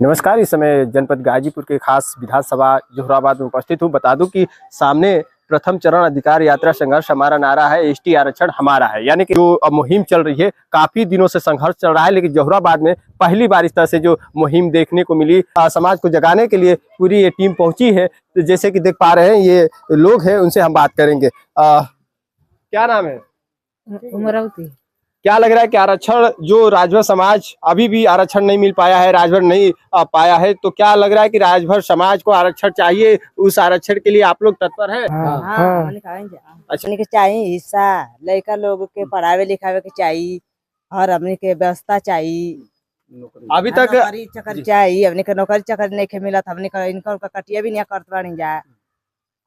नमस्कार। इस समय जनपद गाजीपुर के खास विधानसभा जोहराबाद में उपस्थित हूँ। बता दूं कि सामने प्रथम चरण अधिकार यात्रा संघर्ष हमारा नारा है, एसटी आरक्षण हमारा है। यानी कि जो मुहिम चल रही है, काफी दिनों से संघर्ष चल रहा है, लेकिन जोहराबाद में पहली बार इस तरह से जो मुहिम देखने को मिली। समाज को जगाने के लिए पूरी ये टीम पहुंची है। तो जैसे कि देख पा रहे हैं, ये लोग हैं, उनसे हम बात करेंगे। क्या नाम है? उमरावती। क्या लग रहा है कि आरक्षण जो राजभर समाज अभी भी आरक्षण नहीं मिल पाया है, राजभर नहीं पाया है, तो क्या लग रहा है कि राजभर समाज को आरक्षण चाहिए? उस आरक्षण के लिए आप लोग तत्पर हैं? अच्छा, के चाहिए हिस्सा, लड़का लोग के पढ़ावे लिखावे के चाहिए और हमने के व्यवस्था चाहिए। अभी तक नौकरी चक्कर चाहिए, हमने के नौकरी चक्कर नहीं के मिला, हमने का इनकम का कटिया भी नहीं करत बन जाए।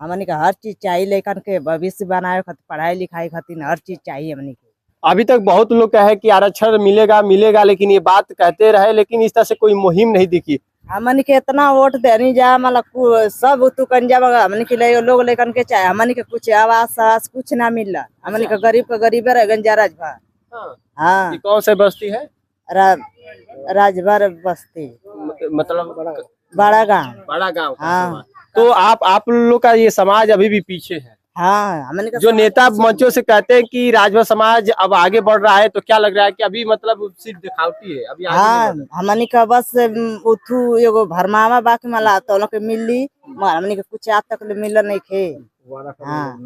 हमने का हर चीज चाहिए, लड़कन के भविष्य बनाए खातिर, पढ़ाई लिखाई खातिर हर चीज चाहिए हमने के। अभी तक बहुत लोग कहे कि आरक्षण मिलेगा मिलेगा, लेकिन ये बात कहते रहे, लेकिन इस तरह से कोई मुहिम नहीं दिखी। हमन के इतना वोट देनी जा, मतलब सब तू कंजा हमन के लोग लेकर के चाहे, हमन के कुछ आवास कुछ ना मिल रहा। हमन के गरीब का गरीब रह गंजा राजभर। हाँ, कौन से बस्ती है? राजभर बस्ती, मतलब बड़ा गाँव। बड़ा गाँव। हाँ, तो आप लोग का ये समाज अभी भी पीछे है। हाँ, हमने जो नेता मंचों से कहते हैं कि राजभर समाज अब आगे बढ़ रहा है, तो क्या लग रहा है कि अभी मतलब सिर्फ दिखावटी है, अभी आगे हाँ, हमने का बस उठू एगो भरमावा बाकी मला तो लोग के मिली, हमने के कुछ आज तक मिल नहीं खे। हाँ,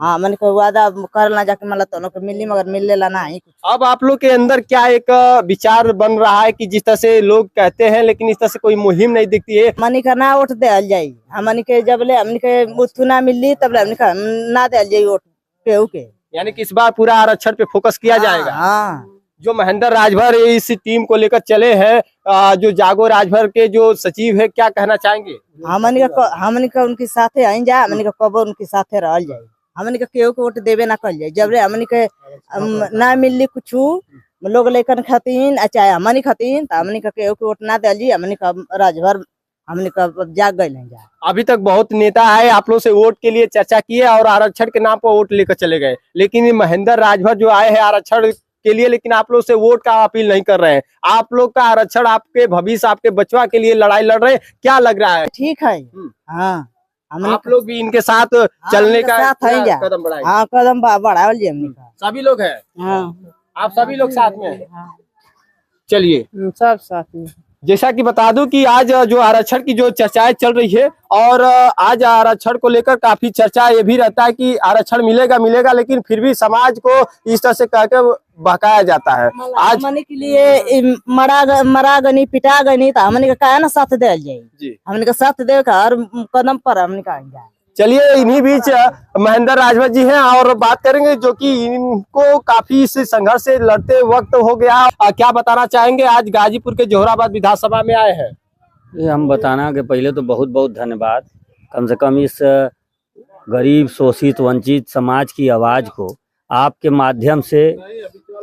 हमने को वादा करना जाके मला तो लोग के मिली, मगर मिलने ला नहीं। अब आप लोग के अंदर क्या एक विचार बन रहा है कि जिस तरह से लोग कहते हैं, लेकिन इस तरह से कोई मुहिम नहीं दिखती है? हमने का ना वोट दे जाये, हमने के जब ले हमने के उठू ना मिली तब हमने का ना दे जाये वोट केहू के। यानी कि इस बार पूरा आरक्षण पे फोकस किया जाएगा। हाँ, जो महेंद्र राजभर इस टीम को लेकर चले हैं, जो जागो राजभर के जो सचिव है, क्या कहना चाहेंगे? हमने का उनके साथे आई जा, हमने का कब उनके साथे रह जाये, हमने का केहू के वोट देवे ना कर जाये। जब रे हमने के ना मिली कुछ लोग लेकर खातीन, चाहे हमने खातीन, तो हमने का केहू के वोट ना दे, हमने का राजभर हमने का जाग गए नहीं जा। अभी तक बहुत नेता आए, आप लोग से वोट के लिए चर्चा किए और आरक्षण के नाम पर वोट लेकर चले गए, लेकिन महेंद्र राजभर जो आए हैं आरक्षण के लिए, लेकिन आप लोग से वोट का अपील नहीं कर रहे हैं। आप लोग का आरक्षण आपके भविष्य, आपके बचवा के लिए लड़ाई लड़ रहे हैं, क्या लग रहा है? ठीक है। हाँ, आप लोग भी इनके साथ चलने का कदम बढ़ाएंगे? हाँ, कदम बढ़ावल सभी लोग हैं। हाँ, आप सभी लोग साथ में हैं। चलिए, सब साथ में। जैसा कि बता दूं कि आज जो आरक्षण की जो चर्चाएं चल रही है, और आज आरक्षण को लेकर काफी चर्चा ये भी रहता है कि आरक्षण मिलेगा मिलेगा, लेकिन फिर भी समाज को इस तरह से कहकर बहकाया जाता है। आज हमने के लिए मरा गनी पिटा गनी, तो हमने का ना साथ दे जाये, हमने का साथ दे हर कदम पर हमने का। चलिए, इन्हीं बीच महेंद्र राजभर जी हैं और बात करेंगे, जो कि इनको काफी इस संघर्ष से लड़ते वक्त हो गया। क्या बताना चाहेंगे? आज गाजीपुर के जोहराबाद विधानसभा में आए हैं। ये हम बताना कि पहले तो बहुत बहुत धन्यवाद, कम से कम इस गरीब शोषित वंचित समाज की आवाज़ को आपके माध्यम से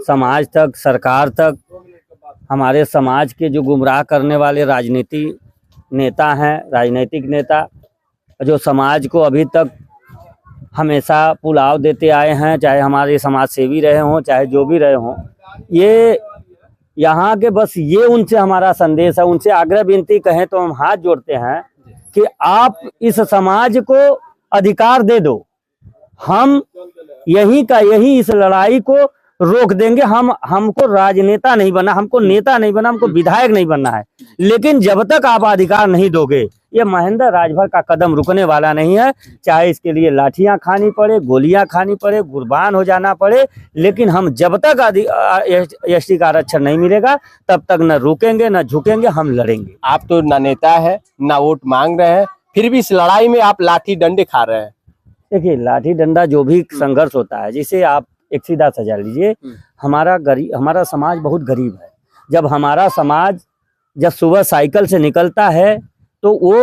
समाज तक, सरकार तक, हमारे समाज के जो गुमराह करने वाले राजनीतिक नेता जो समाज को अभी तक हमेशा पुलाव देते आए हैं, चाहे हमारे समाज सेवी रहे हों, चाहे जो भी रहे हों, ये यहाँ के बस ये उनसे हमारा संदेश है, उनसे आग्रह विनती कहें तो हम हाथ जोड़ते हैं कि आप इस समाज को अधिकार दे दो। हम यही इस लड़ाई को रोक देंगे। हमको राजनेता नहीं बना, हमको नेता नहीं बना, हमको विधायक नहीं बनना है, लेकिन जब तक आप अधिकार नहीं दोगे, ये महेंद्र राजभर का कदम रुकने वाला नहीं है। चाहे इसके लिए लाठियां खानी पड़े, गोलियां खानी पड़े, कुर्बान हो जाना पड़े, लेकिन हम जब तक एसटी का आरक्षण नहीं मिलेगा तब तक न रुकेंगे न झुकेंगे, हम लड़ेंगे। आप तो ना नेता है ना वोट मांग रहे हैं, फिर भी इस लड़ाई में आप लाठी डंडे खा रहे हैं। देखिए, लाठी डंडा जो भी संघर्ष होता है, जिसे आप एक सीधा सजा लीजिए, हमारा समाज बहुत गरीब है। जब हमारा समाज जब सुबह साइकिल से निकलता है तो वो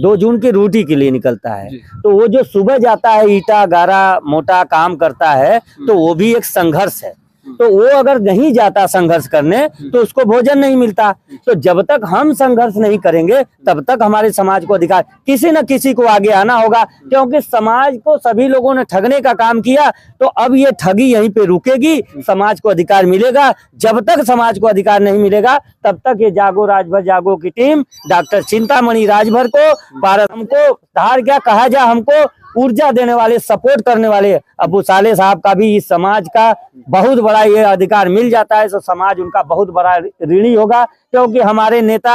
2 जून की रोटी के लिए निकलता है, तो वो जो सुबह जाता है ईटा गारा मोटा काम करता है, तो वो भी एक संघर्ष है। तो वो अगर नहीं जाता संघर्ष करने तो उसको भोजन नहीं मिलता। तो जब तक हम संघर्ष नहीं करेंगे तब तक हमारे समाज को अधिकार, किसी न किसी को आगे आना होगा, क्योंकि समाज को सभी लोगों ने ठगने का काम किया। तो अब ये ठगी यहीं पे रुकेगी, समाज को अधिकार मिलेगा। जब तक समाज को अधिकार नहीं मिलेगा तब तक ये जागो राजभर जागो की टीम डॉक्टर चिंतामणि राजभर को, भारत हमको धार क्या कहा जाए, हमको ऊर्जा देने वाले, सपोर्ट करने वाले अबू साले साहब का भी इस समाज का बहुत बड़ा ये अधिकार मिल जाता है तो समाज उनका बहुत बड़ा ऋणी होगा। क्योंकि हमारे नेता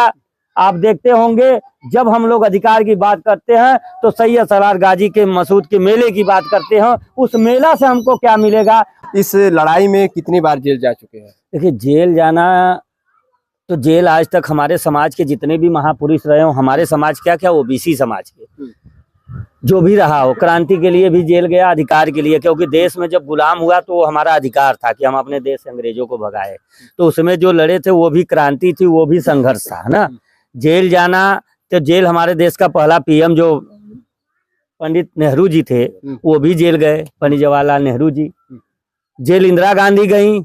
आप देखते होंगे जब हम लोग अधिकार की बात करते हैं तो सैयद सलार गाजी के मसूद के मेले की बात करते हैं, उस मेला से हमको क्या मिलेगा। इस लड़ाई में कितनी बार जेल जा चुके हैं? देखिए जेल जाना तो जेल आज तक हमारे समाज के जितने भी महापुरुष रहे हो, हमारे समाज क्या ओबीसी समाज के जो भी रहा हो, क्रांति के लिए भी जेल गया, अधिकार के लिए, क्योंकि देश में जब गुलाम हुआ तो वो हमारा अधिकार था कि हम अपने देश से अंग्रेजों को भगाए। तो उसमें जो लड़े थे वो भी क्रांति थी, वो भी संघर्ष था ना। जेल जाना तो जेल हमारे देश का पहला पीएम जो पंडित नेहरू जी थे वो भी जेल गए, पंडित जवाहरलाल नेहरू जी। जेल इंदिरा गांधी गई,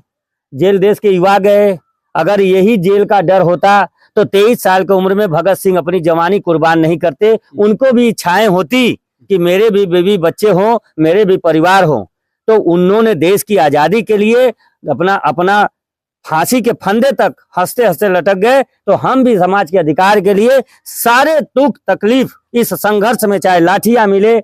जेल देश के युवा गए। अगर यही जेल का डर होता तो 23 साल की उम्र में भगत सिंह अपनी जवानी कुर्बान नहीं करते। उनको भी इच्छाएं होती कि मेरे भी बीवी बच्चे हों, मेरे भी परिवार हो। तो उन्होंने देश की आजादी के लिए अपना फांसी के फंदे तक हंसते हंसते लटक गए। तो हम भी समाज के अधिकार के लिए सारे दुख तकलीफ इस संघर्ष में, चाहे लाठियां मिले,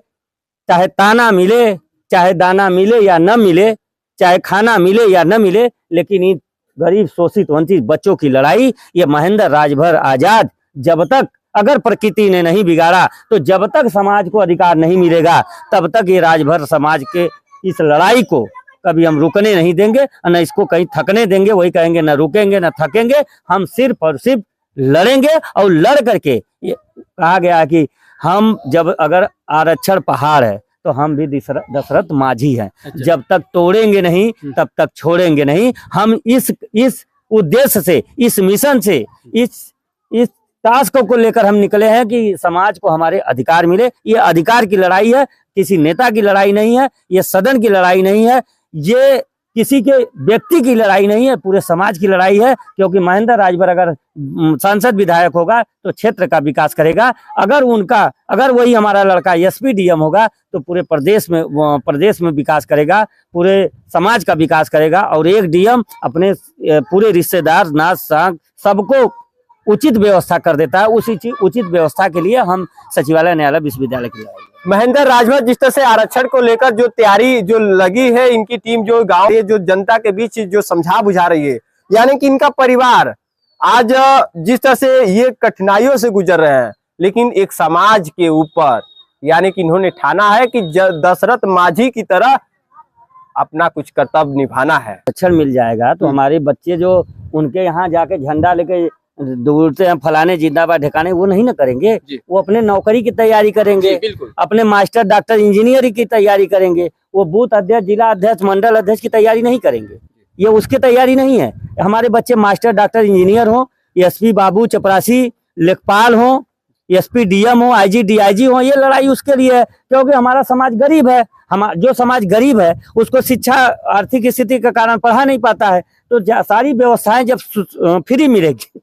चाहे ताना मिले, चाहे दाना मिले या न मिले, चाहे खाना मिले या न मिले, लेकिन इन गरीब शोषित वंचित बच्चों की लड़ाई, ये महेंद्र राजभर आजाद जब तक, अगर प्रकृति ने नहीं बिगाड़ा तो जब तक समाज को अधिकार नहीं मिलेगा तब तक ये राजभर समाज के इस लड़ाई को कभी हम रुकने नहीं देंगे और न इसको कहीं थकने देंगे। वही कहेंगे न रुकेंगे न थकेंगे, हम सिर्फ और सिर्फ लड़ेंगे। और लड़ करके ये कहा गया कि हम जब अगर आरक्षण पहाड़ है तो हम भी दशरथ माझी हैं। जब तक तोड़ेंगे नहीं तब तक छोड़ेंगे नहीं। हम इस उद्देश्य से, इस मिशन से, इस टास्क को लेकर हम निकले हैं कि समाज को हमारे अधिकार मिले। ये अधिकार की लड़ाई है, किसी नेता की लड़ाई नहीं है, ये सदन की लड़ाई नहीं है, ये किसी के व्यक्ति की लड़ाई नहीं है, पूरे समाज की लड़ाई है। क्योंकि महेंद्र राजभर अगर सांसद विधायक होगा तो क्षेत्र का विकास करेगा। अगर वही हमारा लड़का एसपी डीएम होगा तो पूरे प्रदेश में विकास करेगा, पूरे समाज का विकास करेगा। और एक डीएम अपने पूरे रिश्तेदार नाज सबको उचित व्यवस्था कर देता है। उसी उचित व्यवस्था के लिए हम सचिवालय न्यायालय विश्वविद्यालय की लड़ाई। महेंद्र राजभर जिस तरह से आरक्षण को लेकर जो तैयारी जो लगी है, इनकी टीम जो गांव के जो जनता के बीच जो समझा बुझा रही है, यानी कि इनका परिवार आज जिस तरह से ये कठिनाइयों से गुजर रहे हैं, लेकिन एक समाज के ऊपर यानी कि इन्होंने ठाना है कि दशरथ माझी की तरह अपना कुछ कर्तव्य निभाना है। आरक्षण मिल जाएगा तो हमारे बच्चे जो उनके यहाँ जाके झंडा लेके दौड़ते हैं फलाने जिंदाबाद ढकाने, वो नहीं ना करेंगे। वो अपने नौकरी की तैयारी करेंगे, अपने मास्टर डॉक्टर इंजीनियरिंग की तैयारी करेंगे। वो बूथ अध्यक्ष, जिला अध्यक्ष, मंडल अध्यक्ष की तैयारी नहीं करेंगे। ये उसकी तैयारी नहीं है। हमारे बच्चे मास्टर डॉक्टर इंजीनियर हो, एसपी बाबू चपरासी लेखपाल हो, एसपी डीएम हो, आईजी डीआईजी हो, ये लड़ाई उसके लिए है। क्योंकि हमारा समाज गरीब है। जो समाज गरीब है उसको शिक्षा आर्थिक स्थिति के कारण पढ़ा नहीं पाता है। तो सारी व्यवस्थाएं जब फ्री मिलेगी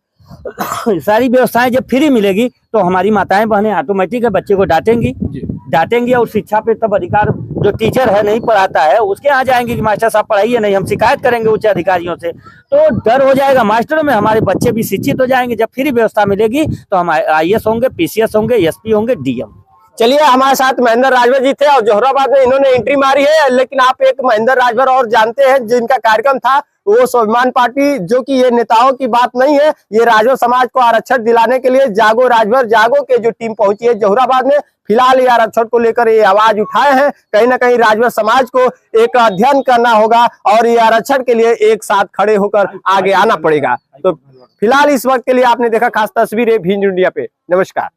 सारी व्यवस्थाएं जब फ्री मिलेगी तो हमारी माताएं बहनें ऑटोमेटिक बच्चे को डांटेंगी और शिक्षा पे तब अधिकार जो टीचर है नहीं पढ़ाता है उसके यहाँ जाएंगे कि मास्टर साहब पढ़ाइए नहीं, हम शिकायत करेंगे उच्च अधिकारियों से। तो डर हो जाएगा मास्टरों में, हमारे बच्चे भी शिक्षित हो जाएंगे। जब फ्री व्यवस्था मिलेगी तो हम IAS होंगे, PCS होंगे, SP होंगे, DM। चलिए, हमारे साथ महेंद्र राजभर जी थे और जोहराबाद में इन्होंने एंट्री मारी है। लेकिन आप एक महेंद्र राजभर और जानते हैं जिनका कार्यक्रम था वो स्वाभिमान पार्टी, जो कि ये नेताओं की बात नहीं है, ये राजभर समाज को आरक्षण दिलाने के लिए जागो राजभर जागो के जो टीम पहुंची है जोहराबाद में, फिलहाल ये आरक्षण को लेकर ये आवाज उठाए हैं। कहीं ना कहीं राजभर समाज को एक अध्ययन करना होगा और ये आरक्षण के लिए एक साथ खड़े होकर आगे आना पड़ेगा। तो फिलहाल इस वक्त के लिए आपने देखा खास तस्वीरें भी इंडिया पे। नमस्कार।